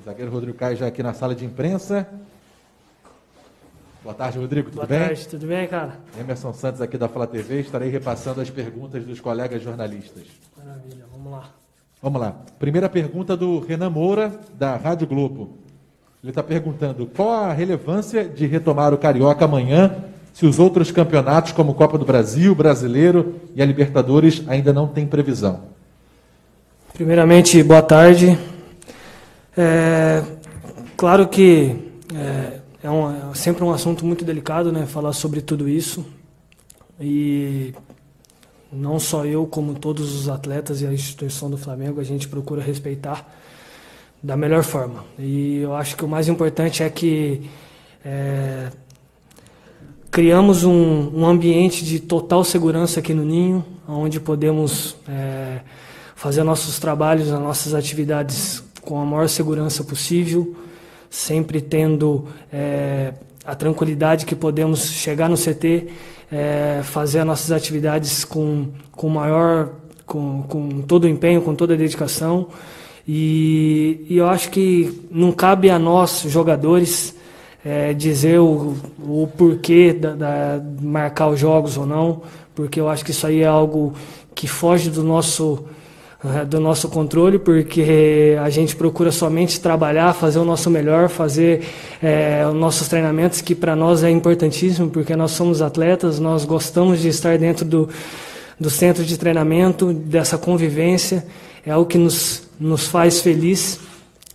O zagueiro Rodrigo Caio já aqui na sala de imprensa. Boa tarde, Rodrigo, tudo bem? Boa tarde, tudo bem, cara? Emerson Santos aqui da Fla TV, estarei repassando as perguntas dos colegas jornalistas. Maravilha, vamos lá. Vamos lá. Primeira pergunta do Renan Moura, da Rádio Globo. Ele está perguntando qual a relevância de retomar o Carioca amanhã, se os outros campeonatos, como Copa do Brasil, Brasileiro e a Libertadores, ainda não têm previsão. Primeiramente, boa tarde. Claro que é sempre um assunto muito delicado, né, falar sobre tudo isso. E não só eu, como todos os atletas e a instituição do Flamengo, a gente procura respeitar da melhor forma. E eu acho que o mais importante é que criamos um ambiente de total segurança aqui no Ninho, onde podemos fazer nossos trabalhos, as nossas atividades com a maior segurança possível, sempre tendo a tranquilidade que podemos chegar no CT, fazer as nossas atividades com todo o empenho, com toda a dedicação. E eu acho que não cabe a nós, jogadores, dizer o porquê de marcar os jogos ou não, porque eu acho que isso aí é algo que foge do nosso controle, porque a gente procura somente trabalhar, fazer o nosso melhor, fazer os nossos treinamentos, que para nós é importantíssimo, porque nós somos atletas, nós gostamos de estar dentro do centro de treinamento, dessa convivência, é algo que nos faz feliz.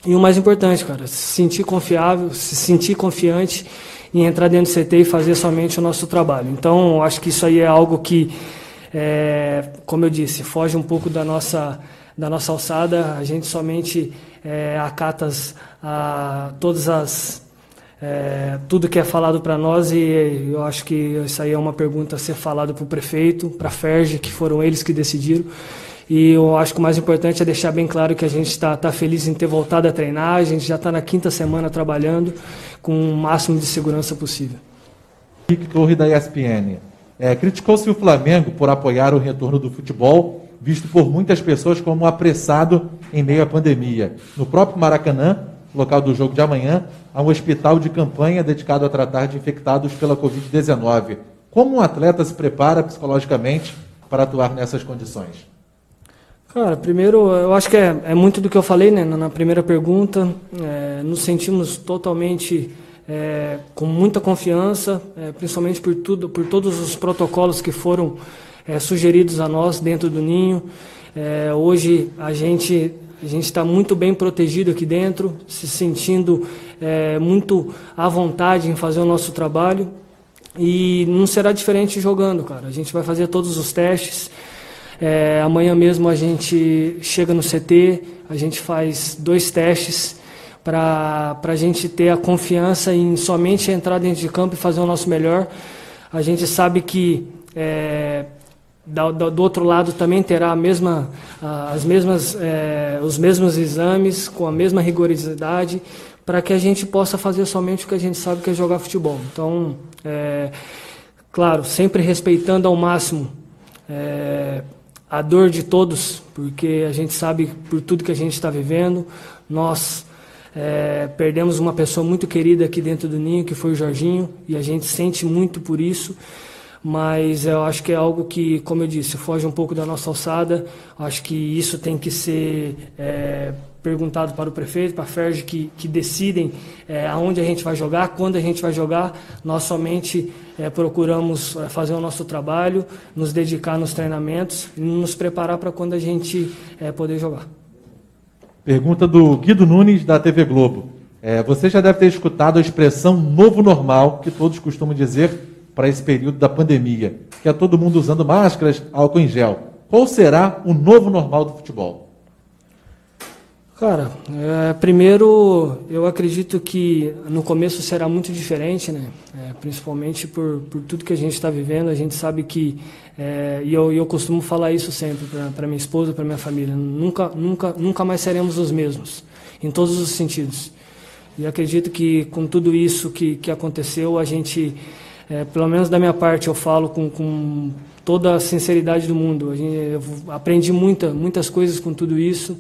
E o mais importante, cara, se sentir confiável, se sentir confiante em entrar dentro do CT e fazer somente o nosso trabalho. Então, eu acho que isso aí é algo que, como eu disse, foge um pouco da nossa alçada. A gente somente acata tudo que é falado para nós, e eu acho que isso aí é uma pergunta a ser falada para o prefeito, para a FERJ, que foram eles que decidiram. E eu acho que o mais importante é deixar bem claro que a gente está feliz em ter voltado a treinar. A gente já está na 5ª semana trabalhando com o máximo de segurança possível. Henrique Torre, da ESPN. Criticou-se o Flamengo por apoiar o retorno do futebol, visto por muitas pessoas como apressado em meio à pandemia. No próprio Maracanã, local do jogo de amanhã, há um hospital de campanha dedicado a tratar de infectados pela Covid-19. Como um atleta se prepara psicologicamente para atuar nessas condições? Cara, primeiro, eu acho que é muito do que eu falei, né, na primeira pergunta. Nos sentimos totalmente com muita confiança, principalmente por todos os protocolos que foram sugeridos a nós dentro do Ninho. Hoje a gente está muito bem protegido aqui dentro, se sentindo muito à vontade em fazer o nosso trabalho, e não será diferente jogando, cara. A gente vai fazer todos os testes. Amanhã mesmo a gente chega no CT, a gente faz 2 testes para a gente ter a confiança em somente entrar dentro de campo e fazer o nosso melhor. A gente sabe que do outro lado também terá os mesmos exames, com a mesma rigorosidade, para que a gente possa fazer somente o que a gente sabe, que é jogar futebol. Então, claro, sempre respeitando ao máximo a dor de todos, porque a gente sabe por tudo que a gente está vivendo. Nós perdemos uma pessoa muito querida aqui dentro do Ninho, que foi o Jorginho, e a gente sente muito por isso. Mas eu acho que é algo que, como eu disse, foge um pouco da nossa alçada. Acho que isso tem que ser perguntado para o prefeito, para a FERJ, que decidem aonde a gente vai jogar, quando a gente vai jogar. Nós somente procuramos fazer o nosso trabalho, nos dedicar nos treinamentos e nos preparar para quando a gente poder jogar. Pergunta do Guido Nunes, da TV Globo. Você já deve ter escutado a expressão novo normal, que todos costumam dizer para esse período da pandemia, que é todo mundo usando máscaras, álcool em gel. Qual será o novo normal do futebol? Cara, primeiro, eu acredito que no começo será muito diferente, né? Principalmente por tudo que a gente está vivendo. A gente sabe que, e eu costumo falar isso sempre para minha esposa, para minha família, nunca mais seremos os mesmos, em todos os sentidos. E acredito que com tudo isso que aconteceu, a gente, pelo menos da minha parte, eu falo com toda a sinceridade do mundo. Eu aprendi muitas coisas com tudo isso.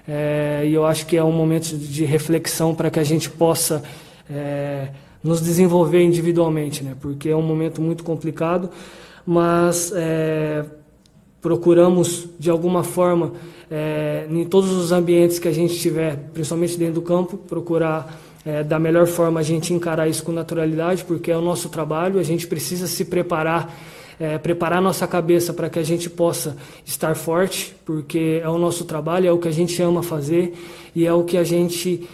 e eu acho que é um momento de reflexão para que a gente possa nos desenvolver individualmente, né? Porque é um momento muito complicado, mas procuramos, de alguma forma, em todos os ambientes que a gente tiver, principalmente dentro do campo, procurar da melhor forma a gente encarar isso com naturalidade, porque é o nosso trabalho, a gente precisa se preparar, preparar nossa cabeça para que a gente possa estar forte, porque é o nosso trabalho, é o que a gente ama fazer e é o que a gente,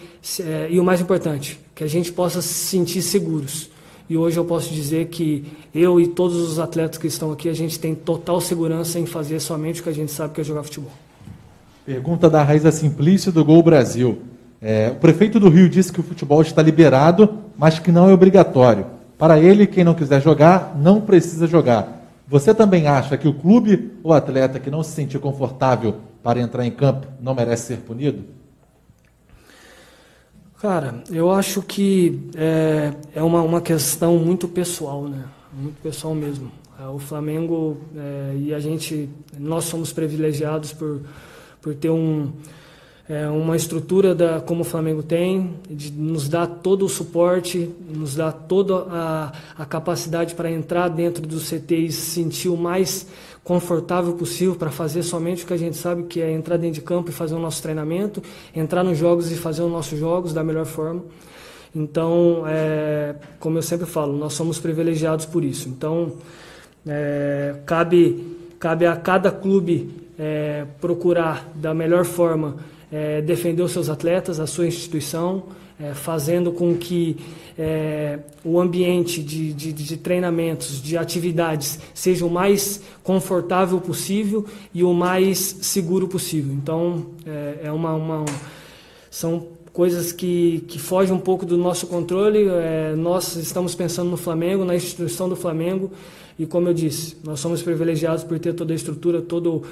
e o mais importante, que a gente possa se sentir seguros. E hoje eu posso dizer que eu e todos os atletas que estão aqui, a gente tem total segurança em fazer somente o que a gente sabe que é jogar futebol. Pergunta da Raíza Simplício do Gol Brasil. O prefeito do Rio disse que o futebol está liberado, mas que não é obrigatório. Para ele, quem não quiser jogar, não precisa jogar. Você também acha que o clube ou atleta que não se sentir confortável para entrar em campo não merece ser punido? Cara, eu acho que é uma questão muito pessoal, né? Muito pessoal mesmo. O Flamengo e nós somos privilegiados por ter uma estrutura como o Flamengo tem, de nos dar todo o suporte, nos dar toda a capacidade para entrar dentro do CT e se sentir o mais confortável possível para fazer somente o que a gente sabe, que é entrar dentro de campo e fazer o nosso treinamento, entrar nos jogos e fazer os nossos jogos da melhor forma. Então, como eu sempre falo, nós somos privilegiados por isso. Então, cabe a cada clube procurar da melhor forma defender os seus atletas, a sua instituição, fazendo com que o ambiente de treinamentos, de atividades, seja o mais confortável possível e o mais seguro possível. Então, são coisas que fogem um pouco do nosso controle. Nós estamos pensando no Flamengo, na instituição do Flamengo, e como eu disse, nós somos privilegiados por ter toda a estrutura, todo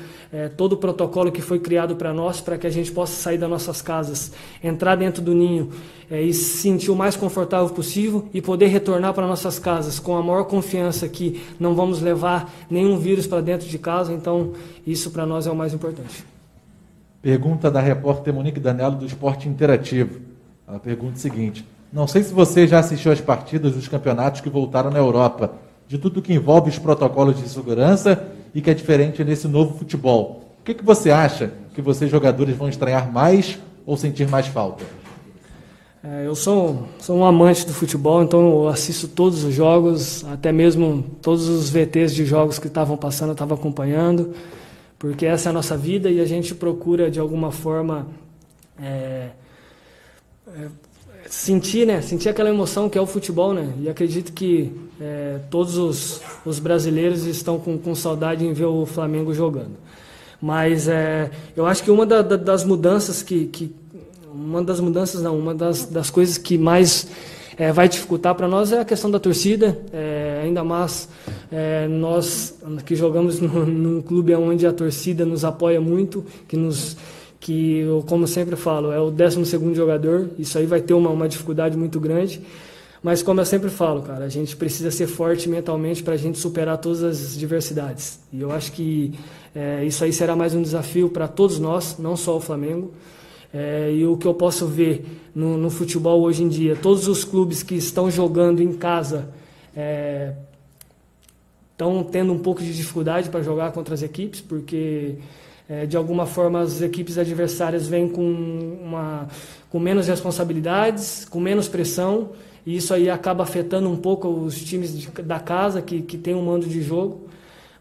o protocolo que foi criado para nós, para que a gente possa sair das nossas casas, entrar dentro do ninho e se sentir o mais confortável possível e poder retornar para nossas casas com a maior confiança que não vamos levar nenhum vírus para dentro de casa. Então, isso para nós é o mais importante. Pergunta da repórter Monique Danello do Esporte Interativo. Ela pergunta o seguinte: não sei se você já assistiu às partidas dos campeonatos que voltaram na Europa, de tudo que envolve os protocolos de segurança e que é diferente nesse novo futebol. O que você acha que vocês jogadores vão estranhar mais ou sentir mais falta? Eu sou um amante do futebol, então eu assisto todos os jogos, até mesmo todos os VTs de jogos que estavam passando eu estava acompanhando, porque essa é a nossa vida e a gente procura de alguma forma sentir aquela emoção que é o futebol, né? E acredito que todos os brasileiros estão com saudade em ver o Flamengo jogando. Mas eu acho que uma das mudanças uma das coisas que mais vai dificultar para nós é a questão da torcida, ainda mais nós que jogamos num clube onde a torcida nos apoia muito, que eu, como sempre falo, é o 12º jogador. Isso aí vai ter uma dificuldade muito grande, mas como eu sempre falo, cara, a gente precisa ser forte mentalmente para a gente superar todas as diversidades, e eu acho que isso aí será mais um desafio para todos nós, não só o Flamengo. E o que eu posso ver no futebol hoje em dia, todos os clubes que estão jogando em casa estão tendo um pouco de dificuldade para jogar contra as equipes, porque de alguma forma as equipes adversárias vêm com menos responsabilidades, com menos pressão, e isso aí acaba afetando um pouco os times da casa que tem um mando de jogo.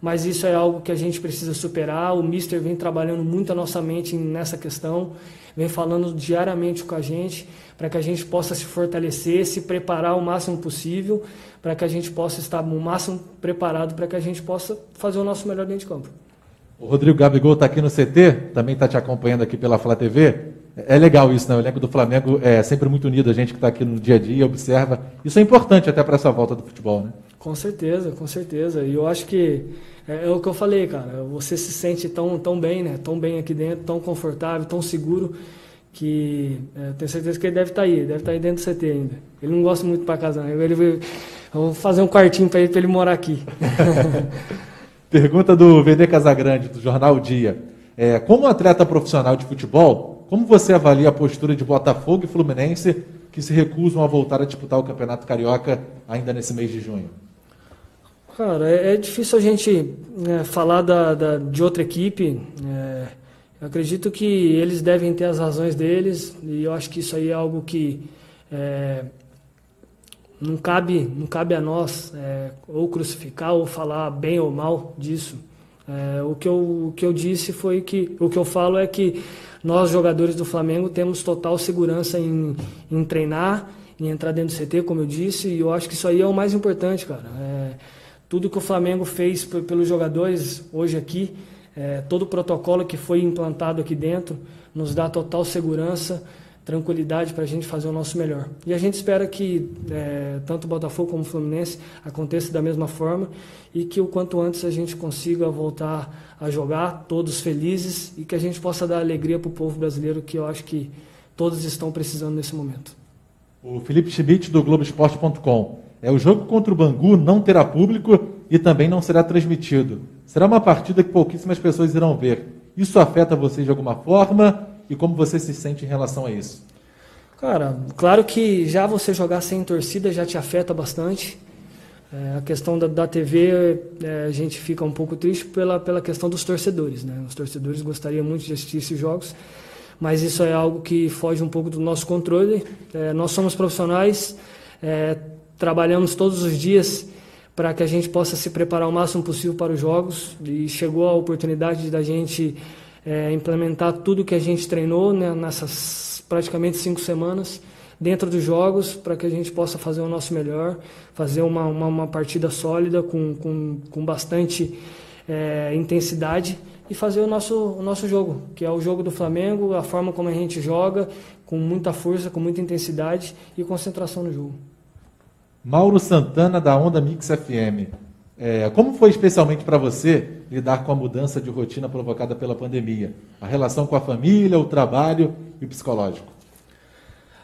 Mas isso é algo que a gente precisa superar. O Mister vem trabalhando muito a nossa mente nessa questão, vem falando diariamente com a gente, para que a gente possa se fortalecer, se preparar o máximo possível, para que a gente possa estar o máximo preparado, para que a gente possa fazer o nosso melhor dentro de campo. O Rodrigo Gabigol está aqui no CT, também está te acompanhando aqui pela Flá TV. É legal isso, né? O elenco do Flamengo é sempre muito unido, a gente que está aqui no dia a dia observa. Isso é importante até para essa volta do futebol, né? Com certeza, com certeza. E eu acho que é o que eu falei, cara. Você se sente tão bem, né? Tão bem aqui dentro, tão confortável, tão seguro, que tenho certeza que ele deve estar aí dentro do CT ainda. Ele não gosta muito para casa, né? Eu vou fazer um quartinho para ele morar aqui. Pergunta do Vene Casagrande, do Jornal O Dia. Como atleta profissional de futebol, como você avalia a postura de Botafogo e Fluminense que se recusam a voltar a disputar o Campeonato Carioca ainda nesse mês de junho? Cara, é difícil a gente falar de outra equipe. Eu acredito que eles devem ter as razões deles e eu acho que isso aí é algo que não cabe a nós ou crucificar ou falar bem ou mal disso. O que eu disse foi que o que eu falo é que nós, jogadores do Flamengo, temos total segurança em treinar, em entrar dentro do CT, como eu disse, e eu acho que isso aí é o mais importante, cara. Tudo que o Flamengo fez pelos jogadores hoje aqui, todo o protocolo que foi implantado aqui dentro, nos dá total segurança, tranquilidade para a gente fazer o nosso melhor. E a gente espera que tanto o Botafogo como o Fluminense aconteça da mesma forma e que o quanto antes a gente consiga voltar a jogar, todos felizes, e que a gente possa dar alegria para o povo brasileiro, que eu acho que todos estão precisando nesse momento. O Felipe Schmidt, do Globoesporte.com. O jogo contra o Bangu não terá público e também não será transmitido. Será uma partida que pouquíssimas pessoas irão ver. Isso afeta você de alguma forma? E como você se sente em relação a isso? Cara, claro que já você jogar sem torcida já te afeta bastante. A questão da TV, a gente fica um pouco triste pela questão dos torcedores, né? Os torcedores gostariam muito de assistir esses jogos, mas isso é algo que foge um pouco do nosso controle. Nós somos profissionais, trabalhamos todos os dias para que a gente possa se preparar o máximo possível para os jogos, e chegou a oportunidade da gente implementar tudo que a gente treinou, né, nessas praticamente 5 semanas dentro dos jogos, para que a gente possa fazer o nosso melhor, fazer uma partida sólida com bastante intensidade e fazer o nosso jogo, que é o jogo do Flamengo, a forma como a gente joga, com muita força, com muita intensidade e concentração no jogo. Mauro Santana, da Onda Mix FM. Como foi especialmente para você lidar com a mudança de rotina provocada pela pandemia? A relação com a família, o trabalho e o psicológico?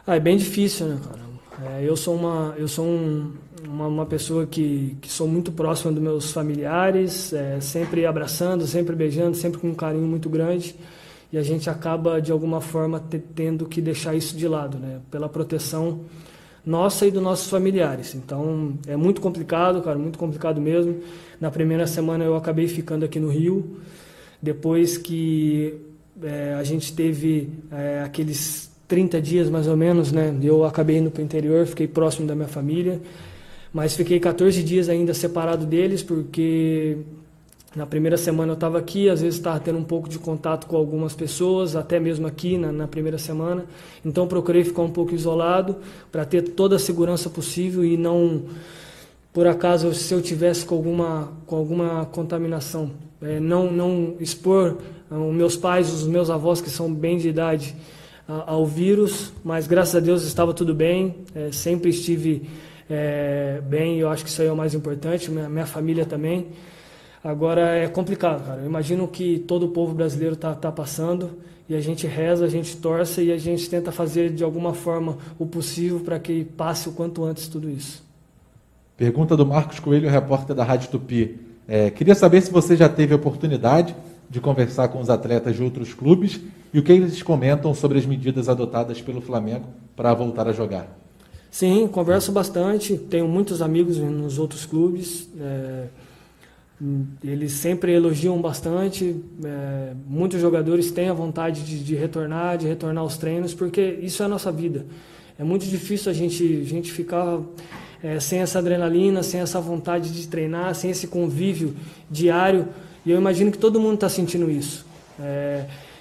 É bem difícil, né, cara? Eu sou uma pessoa que sou muito próxima dos meus familiares, sempre abraçando, sempre beijando, sempre com um carinho muito grande. E a gente acaba, de alguma forma, tendo que deixar isso de lado, né? Pela proteção nossa e dos nossos familiares. Então, é muito complicado, cara, muito complicado mesmo. Na primeira semana eu acabei ficando aqui no Rio, depois que a gente teve aqueles 30 dias mais ou menos, né? Eu acabei indo para o interior, fiquei próximo da minha família, mas fiquei 14 dias ainda separado deles, porque na primeira semana eu estava aqui, às vezes estava tendo um pouco de contato com algumas pessoas, até mesmo aqui na primeira semana. Então procurei ficar um pouco isolado para ter toda a segurança possível e não, por acaso, se eu tivesse com alguma contaminação, não expor os meus pais, os meus avós, que são bem de idade, ao vírus. Mas graças a Deus estava tudo bem, sempre estive bem, eu acho que isso aí é o mais importante, minha família também. Agora é complicado, cara. Eu imagino que todo o povo brasileiro tá passando, e a gente reza, a gente torce e a gente tenta fazer de alguma forma o possível para que passe o quanto antes tudo isso. Pergunta do Marcos Coelho, repórter da Rádio Tupi. Queria saber se você já teve a oportunidade de conversar com os atletas de outros clubes e o que eles comentam sobre as medidas adotadas pelo Flamengo para voltar a jogar. Sim, converso bastante. Tenho muitos amigos nos outros clubes. Eles sempre elogiam bastante, muitos jogadores têm a vontade de retornar aos treinos, porque isso é a nossa vida. É muito difícil a gente ficar sem essa adrenalina, sem essa vontade de treinar, sem esse convívio diário, e eu imagino que todo mundo está sentindo isso.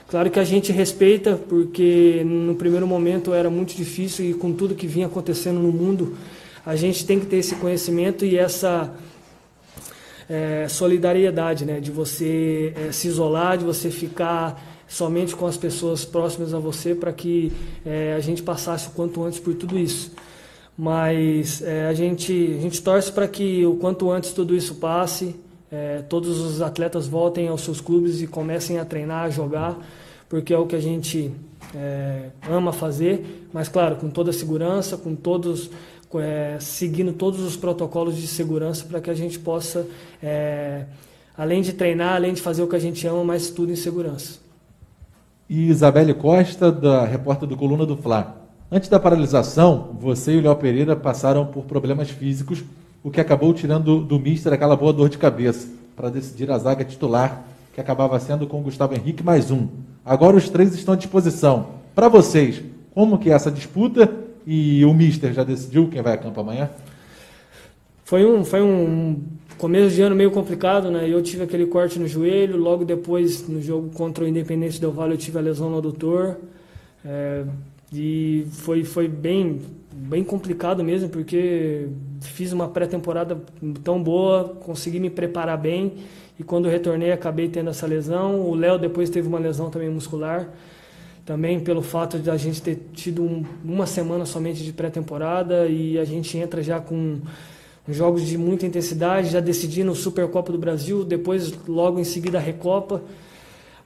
Claro que a gente respeita, porque no primeiro momento era muito difícil, e com tudo que vinha acontecendo no mundo, a gente tem que ter esse conhecimento e essa solidariedade, né? De você se isolar, de você ficar somente com as pessoas próximas a você, para que a gente passasse o quanto antes por tudo isso. Mas a gente torce para que o quanto antes tudo isso passe, todos os atletas voltem aos seus clubes e comecem a treinar, a jogar, porque é o que a gente ama fazer, mas claro, com toda a segurança, seguindo todos os protocolos de segurança, para que a gente possa, além de treinar, além de fazer o que a gente ama, mas tudo em segurança. E Isabelle Costa, da repórter do Coluna do Fla. Antes da paralisação, você e o Léo Pereira passaram por problemas físicos, o que acabou tirando do míster aquela boa dor de cabeça para decidir a zaga titular, que acabava sendo com o Gustavo Henrique mais um. Agora os três estão à disposição. Para vocês, como que é essa disputa? E o míster já decidiu quem vai a campo amanhã? Foi um começo de ano meio complicado, né? Eu tive aquele corte no joelho, logo depois, no jogo contra o Independente Del Valle, eu tive a lesão no adutor. E foi bem complicado mesmo, porque fiz uma pré-temporada tão boa, consegui me preparar bem, e quando eu retornei acabei tendo essa lesão. O Léo depois teve uma lesão também muscular, também pelo fato de a gente ter tido uma semana somente de pré-temporada, e a gente entra já com jogos de muita intensidade, já decidindo o Supercopa do Brasil, depois logo em seguida a Recopa.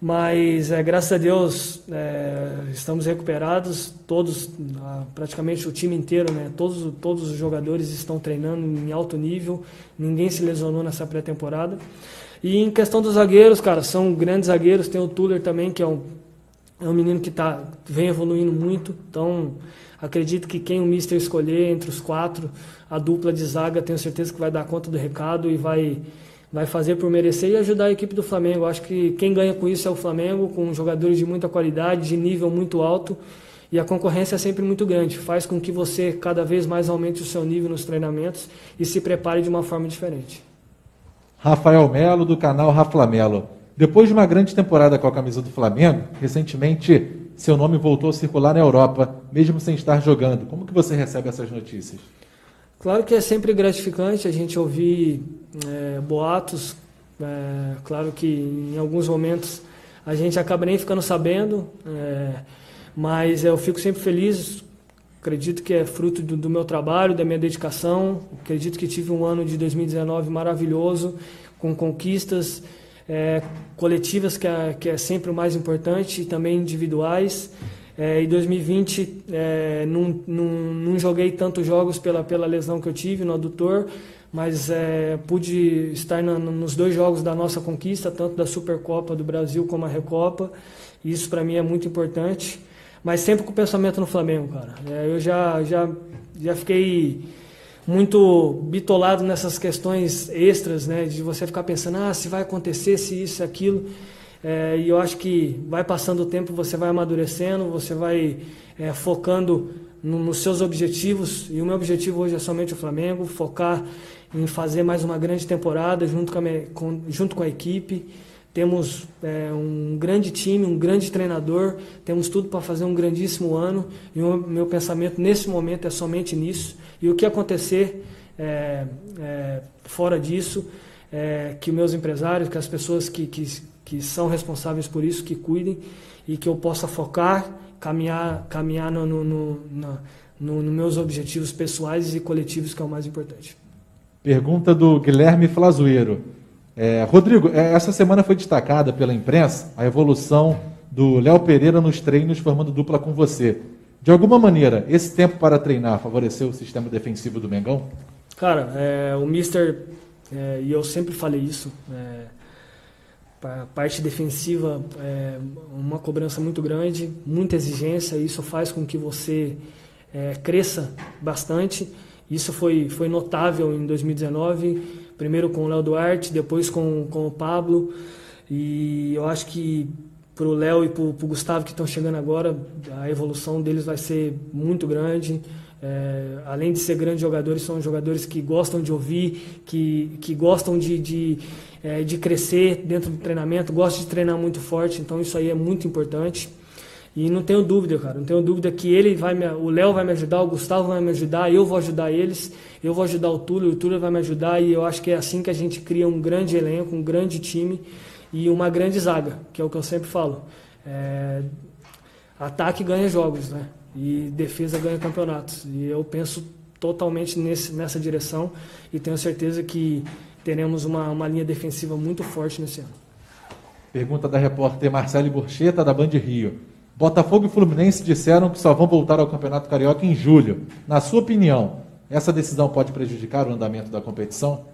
Mas graças a Deus estamos recuperados, todos, praticamente o time inteiro, né? Todos os jogadores estão treinando em alto nível, ninguém se lesionou nessa pré-temporada. E em questão dos zagueiros, cara, são grandes zagueiros, tem o Tuller também, que é um menino que vem evoluindo muito, então acredito que quem o mister escolher entre os quatro, a dupla de zaga, tenho certeza que vai dar conta do recado e vai fazer por merecer e ajudar a equipe do Flamengo. Acho que quem ganha com isso é o Flamengo, com jogadores de muita qualidade, de nível muito alto, e a concorrência é sempre muito grande. Faz com que você cada vez mais aumente o seu nível nos treinamentos e se prepare de uma forma diferente. Rafael Melo, do canal Raflamelo. Depois de uma grande temporada com a camisa do Flamengo, recentemente seu nome voltou a circular na Europa, mesmo sem estar jogando. Como que você recebe essas notícias? Claro que é sempre gratificante a gente ouvir boatos. Claro que em alguns momentos a gente acaba nem ficando sabendo, mas eu fico sempre feliz. Acredito que é fruto do meu trabalho, da minha dedicação. Acredito que tive um ano de 2019 maravilhoso, com conquistas coletivas, que é sempre o mais importante, e também individuais. Em 2020 não joguei tantos jogos pela lesão que eu tive no adutor, mas pude estar nos dois jogos da nossa conquista, tanto da Supercopa do Brasil como a Recopa. Isso para mim é muito importante, mas sempre com o pensamento no Flamengo, cara. Eu já fiquei muito bitolado nessas questões extras, né, de você ficar pensando, se vai acontecer, se isso, aquilo. E eu acho que vai passando o tempo, você vai amadurecendo, você vai focando nos seus objetivos, e o meu objetivo hoje é somente o Flamengo, focar em fazer mais uma grande temporada junto com a equipe. Temos um grande time, um grande treinador, temos tudo para fazer um grandíssimo ano, e o meu pensamento nesse momento é somente nisso, e o que acontecer fora disso, que meus empresários, que as pessoas que são responsáveis por isso, que cuidem, e que eu possa focar, caminhar nos meus objetivos pessoais e coletivos, que é o mais importante. Pergunta do Guilherme Flazueiro. Rodrigo, essa semana foi destacada pela imprensa a evolução do Léo Pereira nos treinos, formando dupla com você. De alguma maneira, esse tempo para treinar favoreceu o sistema defensivo do Mengão? Cara, o mister, e eu sempre falei isso, a parte defensiva é uma cobrança muito grande, muita exigência, e isso faz com que você cresça bastante. Isso foi notável em 2019, primeiro com o Léo Duarte, depois com o Pablo, e eu acho que para o Léo e para o Gustavo, que estão chegando agora, a evolução deles vai ser muito grande. Além de ser grandes jogadores, são jogadores que gostam de ouvir, que gostam de crescer dentro do treinamento, gostam de treinar muito forte, então isso aí é muito importante. E não tenho dúvida, cara, não tenho dúvida que o Léo vai me ajudar, o Gustavo vai me ajudar, eu vou ajudar eles, eu vou ajudar o Túlio vai me ajudar, e eu acho que é assim que a gente cria um grande elenco, um grande time e uma grande zaga, que é o que eu sempre falo. Ataque ganha jogos, né? E defesa ganha campeonatos. E eu penso totalmente nessa direção, e tenho certeza que teremos uma linha defensiva muito forte nesse ano. Pergunta da repórter Marcele Borchetta, da Band Rio. Botafogo e Fluminense disseram que só vão voltar ao Campeonato Carioca em julho. Na sua opinião, essa decisão pode prejudicar o andamento da competição?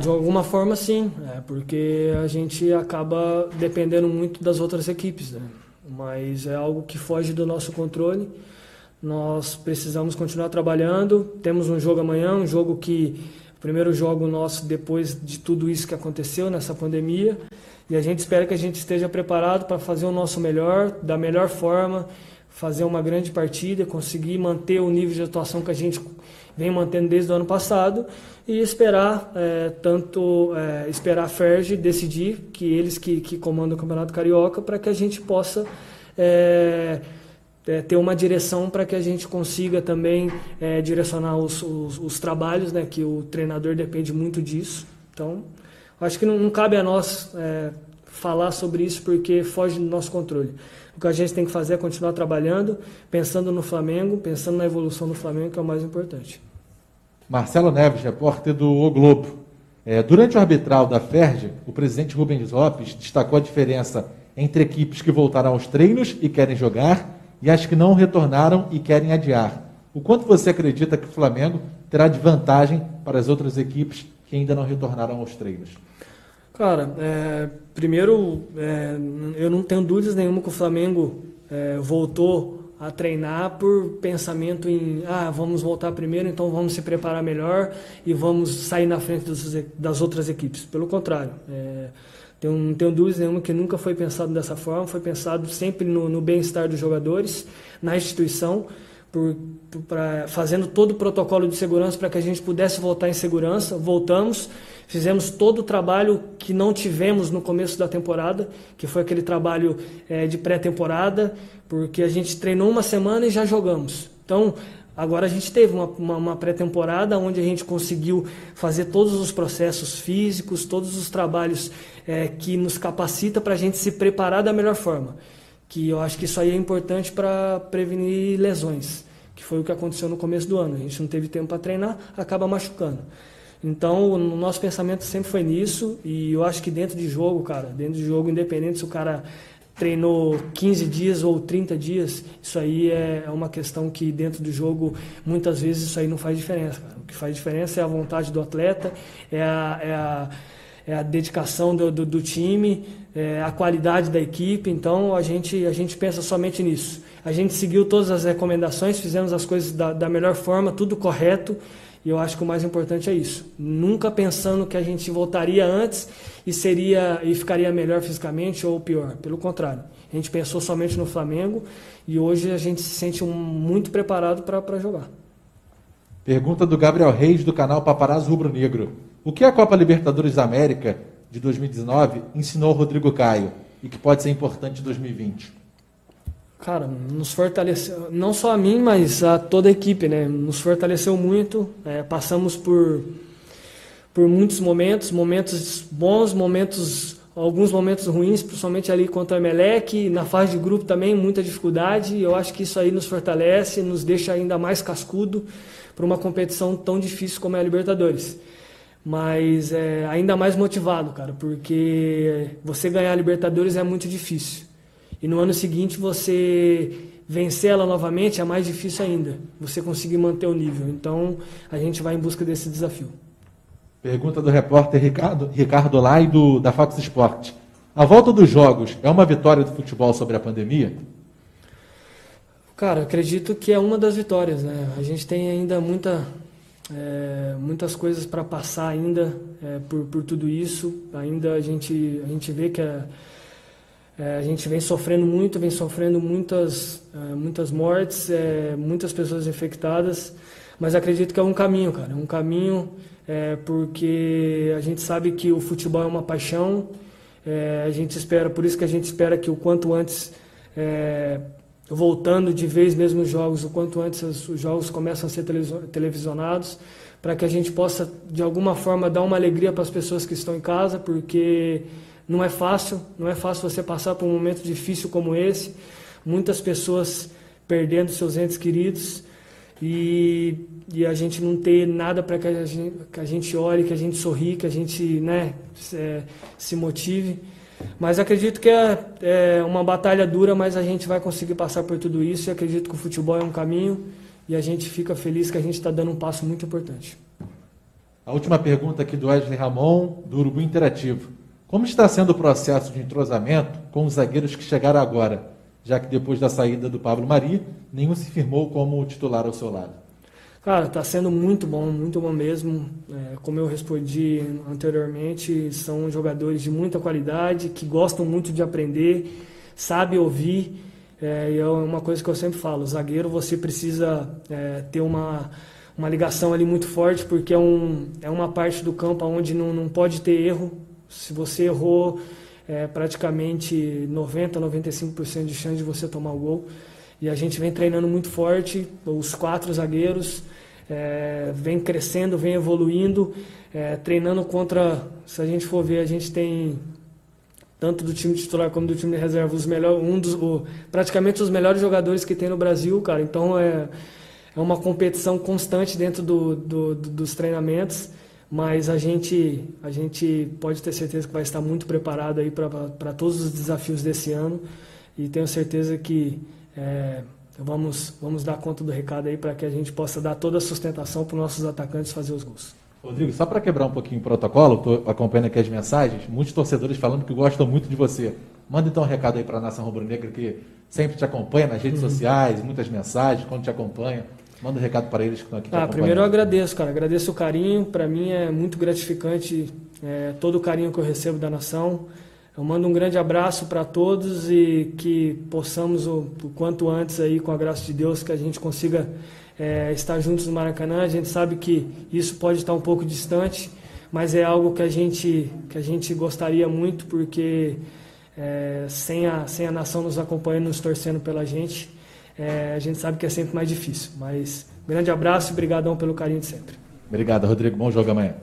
De alguma forma sim, porque a gente acaba dependendo muito das outras equipes, né? mas é algo que foge do nosso controle. Nós precisamos continuar trabalhando. Temos um jogo amanhã, um jogo que o primeiro jogo nosso depois de tudo isso que aconteceu nessa pandemia, e a gente espera que a gente esteja preparado para fazer o nosso melhor, da melhor forma, fazer uma grande partida, conseguir manter o nível de atuação que a gente vem mantendo desde o ano passado e esperar esperar a Ferg decidir, que eles que comandam o Campeonato Carioca, para que a gente possa ter uma direção para que a gente consiga também direcionar os trabalhos, né, que o treinador depende muito disso. Então, acho que não cabe a nós falar sobre isso porque foge do nosso controle. O que a gente tem que fazer é continuar trabalhando, pensando no Flamengo, pensando na evolução do Flamengo, que é o mais importante. Marcelo Neves, repórter do O Globo. Durante o arbitral da Ferg, o presidente Rubens Lopes destacou a diferença entre equipes que voltaram aos treinos e querem jogar e as que não retornaram e querem adiar. O quanto você acredita que o Flamengo terá de vantagem para as outras equipes que ainda não retornaram aos treinos? Cara, primeiro, eu não tenho dúvidas nenhuma que o Flamengo voltou a treinar por pensamento em vamos voltar primeiro, então vamos se preparar melhor e vamos sair na frente das outras equipes. Pelo contrário, não tenho dúvidas nenhuma que nunca foi pensado dessa forma, foi pensado sempre no bem-estar dos jogadores, na instituição, fazendo todo o protocolo de segurança para que a gente pudesse voltar em segurança. Voltamos, fizemos todo o trabalho que não tivemos no começo da temporada, que foi aquele trabalho de pré-temporada, porque a gente treinou uma semana e já jogamos. Então, agora a gente teve uma pré-temporada onde a gente conseguiu fazer todos os processos físicos, todos os trabalhos que nos capacita para a gente se preparar da melhor forma. Que eu acho que isso aí é importante para prevenir lesões, que foi o que aconteceu no começo do ano. A gente não teve tempo para treinar, acaba machucando. Então, o nosso pensamento sempre foi nisso, e eu acho que dentro de jogo, independente se o cara treinou 15 dias ou 30 dias, isso aí é uma questão que dentro do jogo, muitas vezes isso aí não faz diferença, cara. O que faz diferença é a vontade do atleta, é a dedicação do time, a qualidade da equipe. Então a gente pensa somente nisso. A gente seguiu todas as recomendações, fizemos as coisas da melhor forma, tudo correto, e eu acho que o mais importante é isso. Nunca pensando que a gente voltaria antes e ficaria melhor fisicamente ou pior. Pelo contrário, a gente pensou somente no Flamengo e hoje a gente se sente muito preparado para jogar. Pergunta do Gabriel Reis, do canal Paparazzo Rubro Negro. O que a Copa Libertadores da América de 2019 ensinou ao Rodrigo Caio e que pode ser importante em 2020? Cara, nos fortaleceu, não só a mim, mas a toda a equipe, né? Nos fortaleceu muito, passamos por muitos momentos bons, alguns momentos ruins, principalmente ali contra o Emelec, na fase de grupo também, muita dificuldade, e eu acho que isso aí nos fortalece, nos deixa ainda mais cascudo para uma competição tão difícil como é a Libertadores. Mas ainda mais motivado, cara, porque você ganhar a Libertadores é muito difícil. E no ano seguinte você vencer ela novamente é mais difícil ainda, você conseguir manter o nível. Então a gente vai em busca desse desafio. Pergunta do repórter Ricardo Lai, da Fox Sport. A volta dos jogos é uma vitória do futebol sobre a pandemia? Cara, acredito que é uma das vitórias, né? A gente tem ainda muitas coisas para passar ainda por tudo isso. Ainda a gente vê que a gente vem sofrendo muitas mortes, muitas pessoas infectadas, mas acredito que é um caminho, cara. É um caminho porque a gente sabe que o futebol é uma paixão. Por isso que a gente espera que o quanto antes, voltando de vez mesmo os jogos, o quanto antes os jogos começam a ser televisionados, para que a gente possa, de alguma forma, dar uma alegria para as pessoas que estão em casa, porque não é fácil você passar por um momento difícil como esse, muitas pessoas perdendo seus entes queridos, e a gente não ter nada para que a gente olhe, que a gente sorri, que a gente se motive. Mas acredito que é uma batalha dura, mas a gente vai conseguir passar por tudo isso, e acredito que o futebol é um caminho, e a gente fica feliz que a gente está dando um passo muito importante. A última pergunta aqui do Wesley Ramon, do Urubu Interativo. Como está sendo o processo de entrosamento com os zagueiros que chegaram agora? já que depois da saída do Pablo Mari, nenhum se firmou como titular ao seu lado? Cara, está sendo muito bom mesmo. Como eu respondi anteriormente, são jogadores de muita qualidade, que gostam muito de aprender, sabem ouvir. E é uma coisa que eu sempre falo, zagueiro você precisa ter uma ligação ali muito forte, porque é uma parte do campo onde não pode ter erro. Se você errou, praticamente 90%, 95% de chance de você tomar o gol. E a gente vem treinando muito forte, os 4 zagueiros, vem crescendo, vem evoluindo, treinando contra, se a gente for ver, a gente tem, tanto do time titular como do time de reserva, praticamente os melhores jogadores que tem no Brasil, cara. Então é uma competição constante dentro dos treinamentos, mas a gente pode ter certeza que vai estar muito preparado aí para todos os desafios desse ano, e tenho certeza que vamos dar conta do recado aí para que a gente possa dar toda a sustentação para os nossos atacantes fazer os gols. Rodrigo, só para quebrar um pouquinho o protocolo, estou acompanhando aqui as mensagens, muitos torcedores falando que gostam muito de você. Manda então um recado aí para a Nação Rubro-Negra, que sempre te acompanha nas redes sociais, muitas mensagens, quando te acompanha. Manda um recado para eles que estão aqui te acompanhando. Primeiro eu agradeço, cara. Agradeço o carinho. Para mim é muito gratificante todo o carinho que eu recebo da Nação. Eu mando um grande abraço para todos e que possamos, o quanto antes, aí, com a graça de Deus, que a gente consiga estar juntos no Maracanã. A gente sabe que isso pode estar um pouco distante, mas é algo que a gente gostaria muito, porque sem a nação nos acompanhando, nos torcendo pela gente, a gente sabe que é sempre mais difícil. Mas grande abraço e brigadão pelo carinho de sempre. Obrigado, Rodrigo. Bom jogo amanhã.